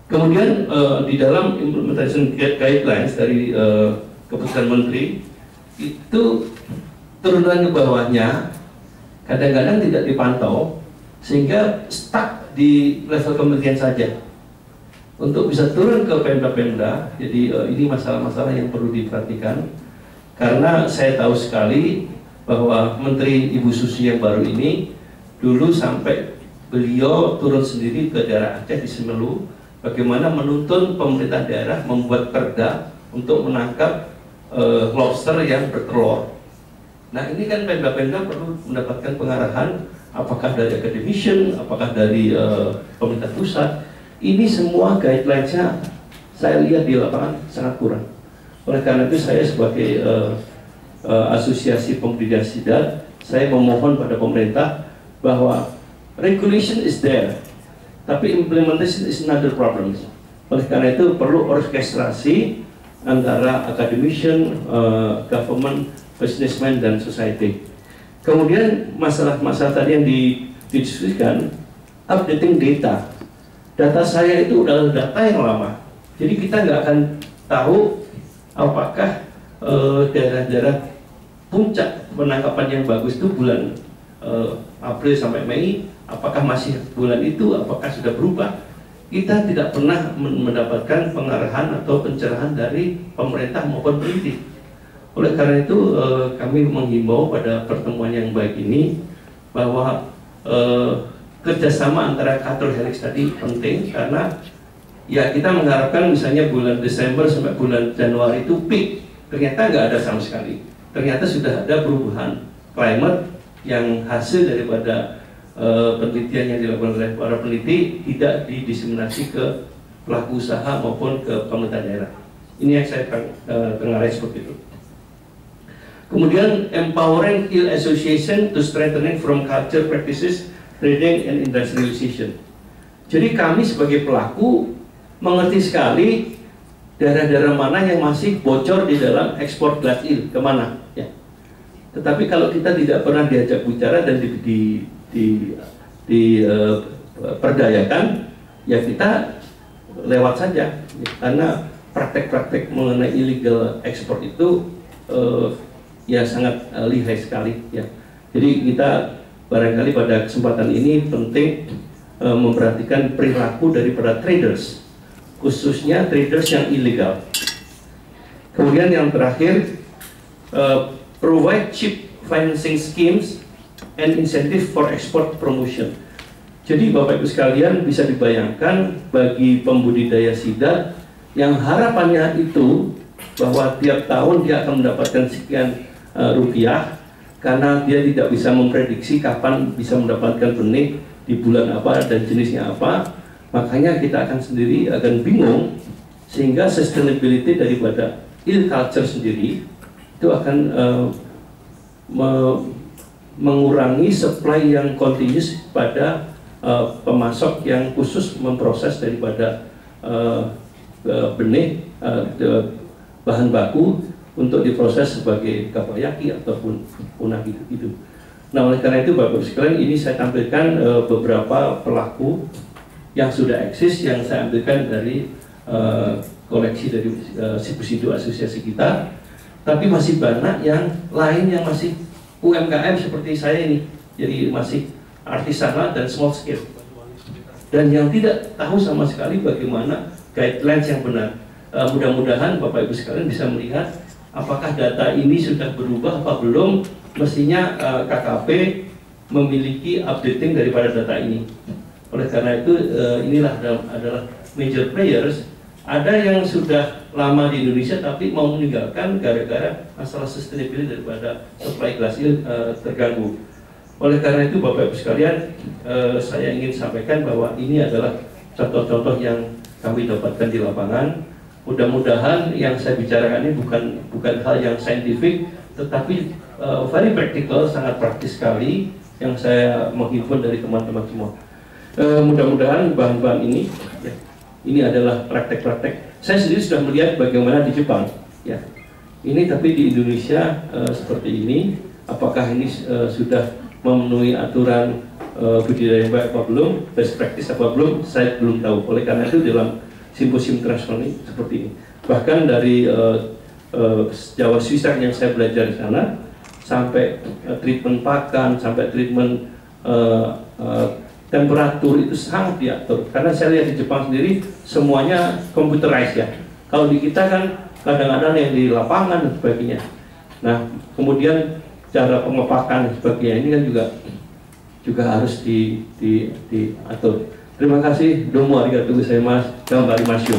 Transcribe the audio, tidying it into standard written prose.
Kemudian di dalam implementation guidelines dari keputusan menteri itu turunan ke bawahnya kadang-kadang tidak dipantau sehingga stuck di level kementerian saja. Untuk bisa turun ke Pemda-Pemda, jadi ini masalah-masalah yang perlu diperhatikan karena saya tahu sekali bahwa Menteri Ibu Susi yang baru ini dulu sampai beliau turun sendiri ke daerah Aceh di Semelu, bagaimana menuntun pemerintah daerah membuat perda untuk menangkap lobster yang bertelur. Nah ini kan Pemda-Pemda perlu mendapatkan pengarahan, apakah dari academician, apakah dari pemerintah pusat. Ini semua guidelines-nya saya lihat di lapangan sangat kurang. Oleh karena itu saya sebagai asosiasi pembudidaya sidap, saya memohon pada pemerintah bahwa regulation is there, tapi implementation is another problem. Oleh karena itu perlu orkestrasi antara academician, government, businessman, dan society. Kemudian masalah-masalah tadi yang didiskusikan, updating data. Data saya itu adalah data yang lama, jadi kita nggak akan tahu apakah daerah-daerah puncak penangkapan yang bagus itu bulan April sampai Mei, apakah masih bulan itu, apakah sudah berubah. Kita tidak pernah mendapatkan pengarahan atau pencerahan dari pemerintah maupun peneliti. Oleh karena itu kami menghimbau pada pertemuan yang baik ini bahwa kerjasama antara Kator Helix tadi penting, karena ya kita mengharapkan misalnya bulan Desember sampai bulan Januari itu peak, ternyata nggak ada sama sekali. Ternyata sudah ada perubahan climate yang hasil daripada penelitian yang dilakukan oleh para peneliti tidak didiseminasi ke pelaku usaha maupun ke pemerintah daerah. Ini yang saya tengarai seperti itu. Kemudian empowering ill association to strengthening from culture practices, trading and industrialization. Jadi kami sebagai pelaku mengerti sekali daerah-daerah mana yang masih bocor di dalam ekspor glass eel kemana. Ya. Tetapi kalau kita tidak pernah diajak bicara dan diperdayakan, ya kita lewat saja. Karena praktek-praktek mengenai illegal ekspor itu ya sangat lihai sekali. Ya. Jadi kita barangkali pada kesempatan ini penting memperhatikan perilaku daripada traders, khususnya traders yang ilegal. Kemudian yang terakhir, provide cheap financing schemes and incentive for export promotion. Jadi Bapak Ibu sekalian bisa dibayangkan bagi pembudidaya sidap yang harapannya itu bahwa tiap tahun dia akan mendapatkan sekian rupiah, karena dia tidak bisa memprediksi kapan bisa mendapatkan benih di bulan apa dan jenisnya apa, makanya kita akan bingung, sehingga sustainability daripada eel culture sendiri itu akan mengurangi supply yang continuous pada pemasok yang khusus memproses daripada benih bahan baku untuk diproses sebagai kapayaki ataupun unagi itu. Nah, oleh karena itu Bapak Ibu sekalian, ini saya tampilkan beberapa pelaku yang sudah eksis yang saya ambilkan dari koleksi dari situ-situ asosiasi kita, tapi masih banyak yang lain yang masih UMKM seperti saya ini, jadi masih artisanal dan small scale, dan yang tidak tahu sama sekali bagaimana guidelines yang benar. Mudah-mudahan Bapak Ibu sekalian bisa melihat apakah data ini sudah berubah apa belum. Mestinya KKP memiliki updating daripada data ini. Oleh karena itu inilah adalah major players. Ada yang sudah lama di Indonesia tapi mau meninggalkan gara-gara masalah sustainability daripada supply glass eel terganggu. Oleh karena itu Bapak Ibu sekalian, saya ingin sampaikan bahwa ini adalah contoh-contoh yang kami dapatkan di lapangan. Mudah-mudahan yang saya bicarakan ini bukan hal yang saintifik, tetapi very practical, sangat praktis sekali yang saya menghimpun dari teman-teman semua. Mudah-mudahan bahan-bahan ini adalah praktek-praktek. Saya sendiri sudah melihat bagaimana di Jepang, ya. Ini tapi di Indonesia seperti ini, apakah ini sudah memenuhi aturan budidaya yang baik apa belum, best practice apa belum, saya belum tahu. Oleh karena itu dalam simposium internasional ini seperti ini. Bahkan dari Jawa Swiss yang saya belajar di sana, sampai treatment pakan, sampai treatment temperatur itu sangat diatur. Karena saya lihat di Jepang sendiri semuanya computerized ya. Kalau di kita kan kadang-kadang yang di lapangan dan sebagainya. Nah, kemudian cara pengepakan dan sebagainya ini kan juga harus diatur. Terima kasih. Domo arigatou gozaimasu. Gambari masyo.